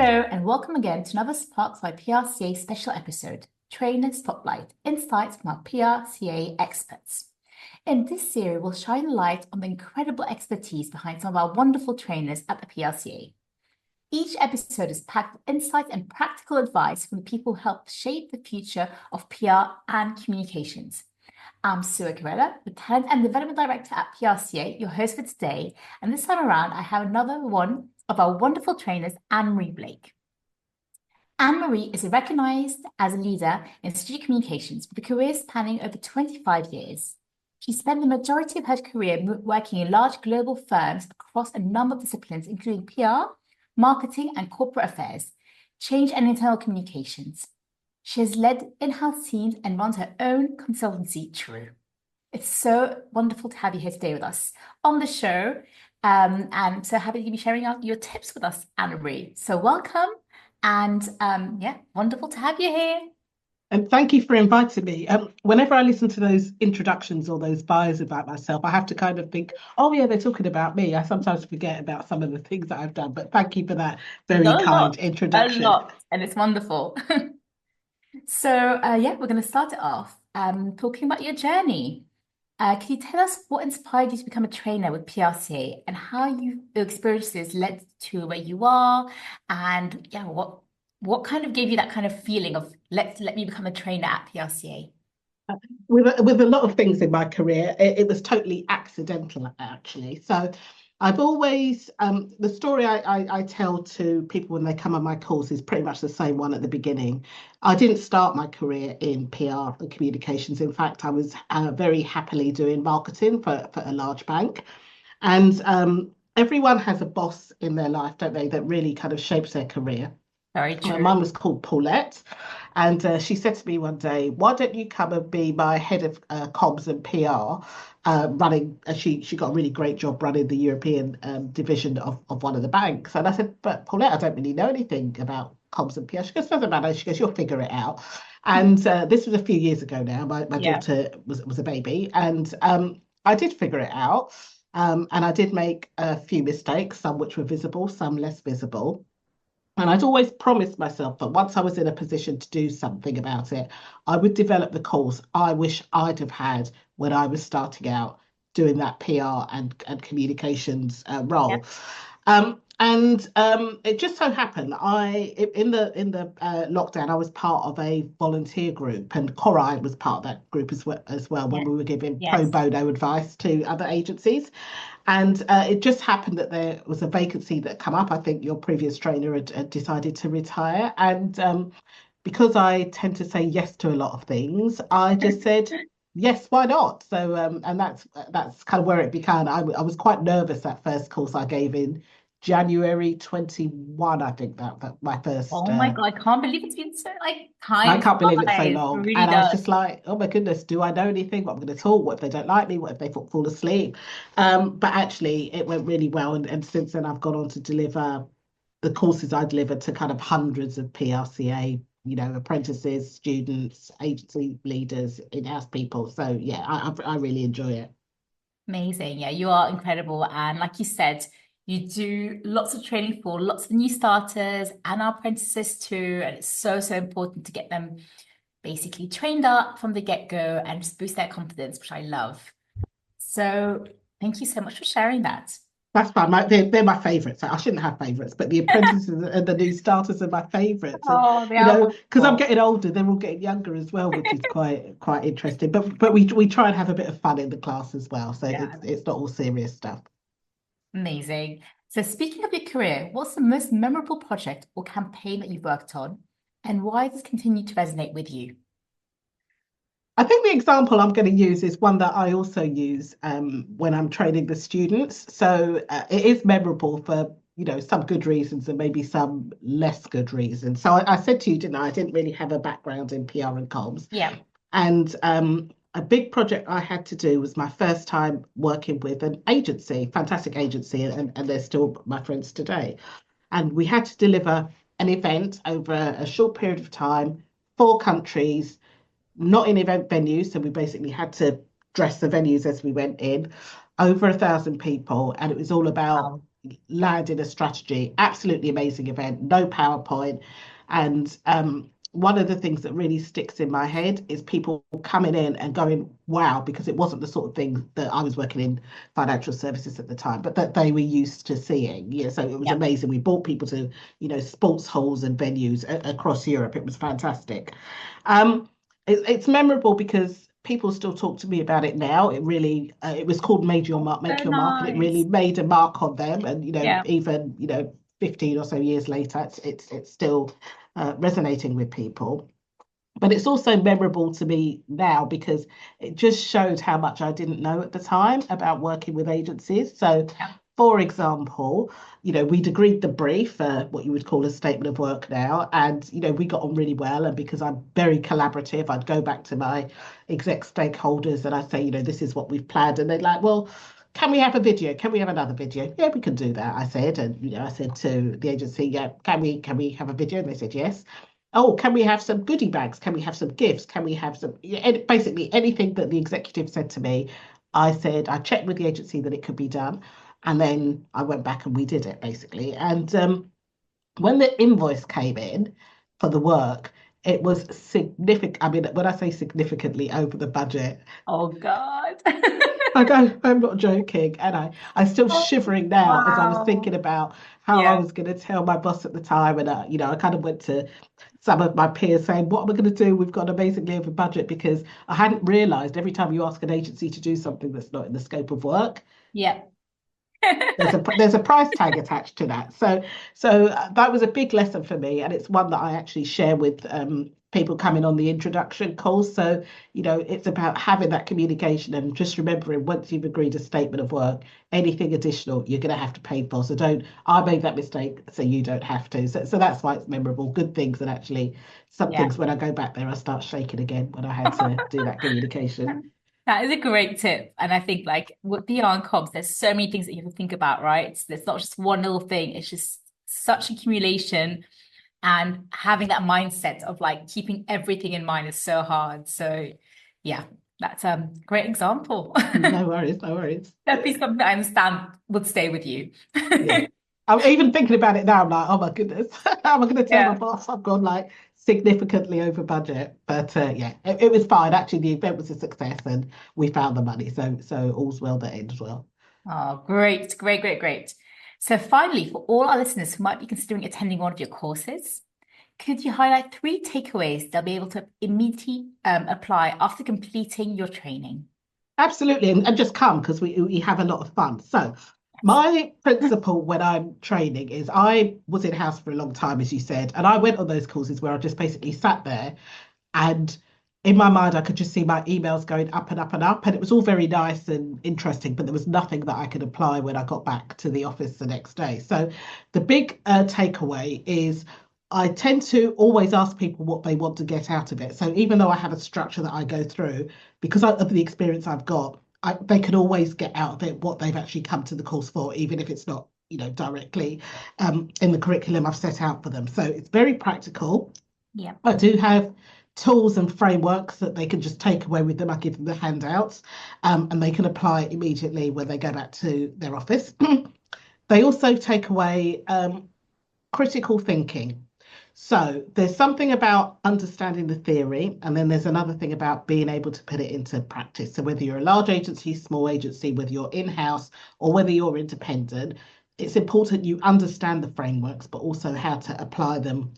Hello, and welcome again to another Sparks by PRCA special episode, Trainer Spotlight, Insights from our PRCA Experts. In this series, we'll shine a light on the incredible expertise behind some of our wonderful trainers at the PRCA. Each episode is packed with insights and practical advice from the people who help shape the future of PR and communications. I'm Souha Khairallah, the Talent and Development Director at PRCA, your host for today. And this time around, I have another one of our wonderful trainers, Anne-Marie Blake. Anne-Marie is recognized as a leader in strategic communications with a career spanning over 25 years. She spent the majority of her career working in large global firms across a number of disciplines, including PR, marketing and corporate affairs, change and internal communications. She has led in-house teams and runs her own consultancy, True. It's so wonderful to have you here today with us on the show. And so happy to be sharing out your tips with us, Anne-Marie. So welcome and wonderful to have you here. And thank you for inviting me. Whenever I listen to those introductions or those bios about myself, I have to kind of think, oh yeah, they're talking about me. I sometimes forget about some of the things that I've done, but thank you for that very kind introduction. A lot, and it's wonderful. So we're going to start it off talking about your journey. Can you tell us what inspired you to become a trainer with PRCA and how your experiences led to where you are, and what kind of gave you that kind of feeling of let me become a trainer at PRCA? With a lot of things in my career, it was totally accidental, actually. So I've always, the story I tell to people when they come on my course is pretty much the same one at the beginning. I didn't start my career in PR and communications. In fact, I was very happily doing marketing for a large bank. And everyone has a boss in their life, don't they, that really kind of shapes their career. Very true. Mine was called Paulette. And she said to me one day, why don't you come and be my head of comms and PR, running, she got a really great job running the European division of one of the banks. And I said, but Paulette, I don't really know anything about comms and PR. She goes, doesn't matter. She goes, you'll figure it out. And this was a few years ago now. My daughter was a baby. And I did figure it out. And I did make a few mistakes, some which were visible, some less visible. And I'd always promised myself that once I was in a position to do something about it, I would develop the course I wish I'd have had when I was starting out doing that PR and communications role. It just so happened in the lockdown I was part of a volunteer group, and Corai was part of that group as well when we were giving pro bono advice to other agencies. And it just happened that there was a vacancy that come up. I think your previous trainer had decided to retire. And because I tend to say yes to a lot of things, I just said, yes, why not? So and that's kind of where it began. I was quite nervous that first course I gave in January 21, I think that my first. Oh my God, I can't believe it's been so time. I can't believe it's so long. Really and I was just like, oh my goodness, do I know anything? What I'm going to talk? What if they don't like me? What if they fall asleep? But actually, it went really well. And since then, I've gone on to deliver the courses I delivered to kind of hundreds of PRCA, apprentices, students, agency leaders, in-house people. So yeah, I really enjoy it. Amazing. Yeah, you are incredible. And like you said, you do lots of training for lots of new starters and our apprentices too. And it's so important to get them basically trained up from the get-go and just boost their confidence, which I love. So thank you so much for sharing that. That's fine. They're my favourites. I shouldn't have favourites, but the apprentices and the new starters are my favourites. Oh, they are. Because I'm getting older, they're all getting younger as well, which is quite interesting. But we try and have a bit of fun in the class as well, so it's not all serious stuff. Amazing. So speaking of your career, what's the most memorable project or campaign that you've worked on, and why does it continue to resonate with you? I think the example I'm going to use is one that I also use when I'm training the students. So it is memorable for some good reasons and maybe some less good reasons. So I said to you, didn't I? I didn't really have a background in PR and comms. Yeah. And a big project I had to do was my first time working with an agency, fantastic agency, and they're still my friends today. And we had to deliver an event over a short period of time, 4 countries, not in event venues. So we basically had to dress the venues as we went in, over 1,000 people. And it was all about landed a strategy. Absolutely amazing event, no PowerPoint. And one of the things that really sticks in my head is people coming in and going, wow, because it wasn't the sort of thing that I was working in financial services at the time, but that they were used to seeing. Yeah, so it was Yeah. amazing. We brought people to, sports halls and venues across Europe. It was fantastic. Um, it's memorable because people still talk to me about it now. It really, it was called Made Your Mark, So Make Your Mark, and it really nice. made a mark on them. And Yeah. even 15 or so years later, it's still resonating with people. But it's also memorable to me now because it just showed how much I didn't know at the time about working with agencies. So, Yeah. for example, we'd agreed the brief, what you would call a statement of work now, and we got on really well. And because I'm very collaborative, I'd go back to my exec stakeholders and I'd say, this is what we've planned, and they'd like, well, can we have a video? Can we have another video? Yeah, we can do that, I said. And I said to the agency, yeah, can we have a video? And they said yes. Oh, can we have some goodie bags? Can we have some gifts? Can we have some, basically anything that the executive said to me, I said, I checked with the agency that it could be done. And then I went back and we did it basically. And when the invoice came in for the work, it was significant. I mean, when I say significantly over the budget, Oh God. I go, I'm not joking. And I'm still Oh, shivering now as I was thinking wow. about how I Yeah. was going to tell my boss at the time. And, I kind of went to some of my peers saying, what am I going to do? We've got amazingly over budget, because I hadn't realized every time you ask an agency to do something that's not in the scope of work, Yeah. there's a price tag attached to that. So that was a big lesson for me, and it's one that I actually share with people coming on the introduction calls. So it's about having that communication and just remembering, once you've agreed a statement of work, anything additional you're going to have to pay for. So don't, I made that mistake, so you don't have to. So that's why it's memorable. Good things, and actually some Yeah. things, when I go back there, I start shaking again when I had to do that communication. That is a great tip. And I think like with PR and comms, there's so many things that you have to think about, right? So there's not just one little thing. It's just such accumulation, and having that mindset of like keeping everything in mind is so hard. So yeah, that's a great example. No worries, no worries. Definitely something that I understand would stay with you. Yeah. I'm even thinking about it now. I'm like, oh my goodness, how am I going to tell my Yeah. boss I've gone like significantly over budget? But yeah, it was fine. Actually, the event was a success, and we found the money. So all's well that ends well. Oh, great, great, great, great. So finally, for all our listeners who might be considering attending one of your courses, could you highlight three takeaways they'll be able to immediately apply after completing your training? Absolutely, and just come, because we have a lot of fun. So my principle when I'm training is, I was in house for a long time, as you said, and I went on those courses where I just basically sat there. And in my mind, I could just see my emails going up and up and up. And it was all very nice and interesting, but there was nothing that I could apply when I got back to the office the next day. So the big takeaway is, I tend to always ask people what they want to get out of it. So even though I have a structure that I go through, because of the experience I've got, they can always get out of it what they've actually come to the course for, even if it's not, directly in the curriculum I've set out for them. So it's very practical. Yeah. I do have tools and frameworks that they can just take away with them. I give them the handouts, and they can apply it immediately when they go back to their office. They also take away critical thinking. So there's something about understanding the theory, and then there's another thing about being able to put it into practice. So whether you're a large agency, small agency, whether you're in-house or whether you're independent, it's important you understand the frameworks, but also how to apply them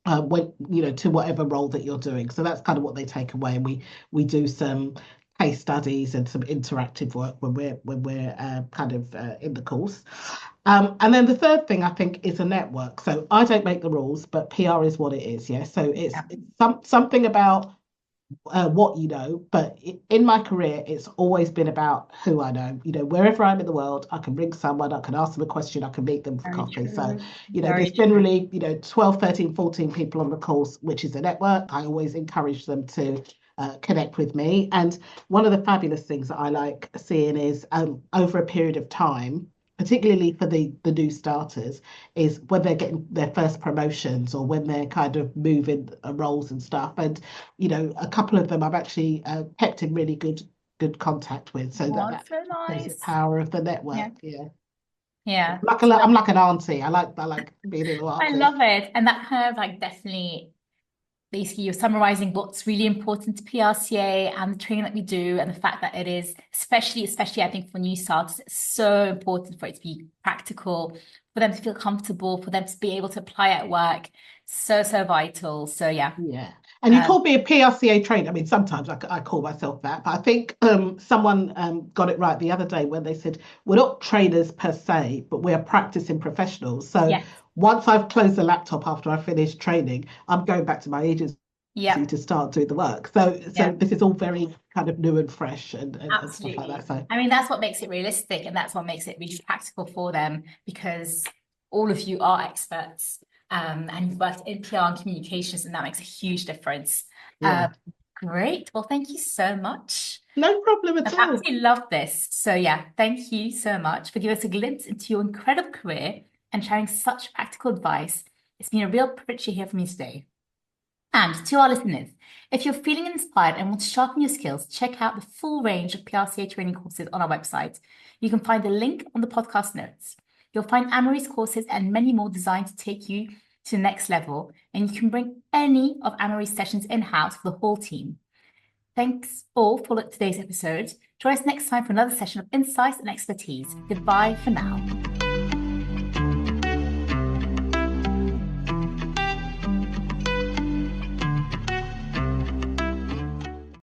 when to whatever role that you're doing. So that's kind of what they take away, and we do some case studies and some interactive work when we're kind of in the course. And then the third thing I think is a network. So I don't make the rules, but PR is what it is. Yeah. So it's something about what you know, but in my career, it's always been about who I know. Wherever I'm in the world, I can ring someone, I can ask them a question, I can meet them for Very coffee. So, true. Very there's true. generally, 12, 13, 14 people on the course, which is a network. I always encourage them to connect with me. And one of the fabulous things that I like seeing is, over a period of time, particularly for the new starters, is when they're getting their first promotions or when they're kind of moving roles and stuff. And a couple of them I've actually kept in really good contact with. So Oh, that so shows the nice. power of the Yeah. network. Yeah. Yeah. I'm like an auntie. I like being a little I auntie. love it. And that kind of like definitely basically you're summarizing what's really important to PRCA and the training that we do and the fact that it is especially I think for new starters, it's so important for it to be practical, for them to feel comfortable, for them to be able to apply at work. So vital. So yeah. Yeah. And you Um, called me a PRCA trainer. I mean, sometimes I call myself that, but I think someone got it right the other day when they said, we're not trainers per se, but we're practicing professionals. So yes. once I've closed the laptop after I finish training, I'm going back to my agency Yeah. to start doing the work. So Yeah. this is all very kind of new and fresh and stuff like that. Absolutely. So I mean, that's what makes it realistic and that's what makes it really practical for them because all of you are experts and you've worked in PR and communications, and that makes a huge difference. Um, yeah, great. Well, thank you so much. no problem at I've all. absolutely loved this. So, yeah, thank you so much for giving us a glimpse into your incredible career and sharing such practical advice. It's been a real privilege to hear from you today. And to our listeners, if you're feeling inspired and want to sharpen your skills, check out the full range of PRCA training courses on our website. You can find the link on the podcast notes. You'll find Amory's courses and many more designed to take you to the next level, and you can bring any of Amory's sessions in-house for the whole team. Thanks all for today's episode. Join us next time for another session of insights and expertise. Goodbye for now.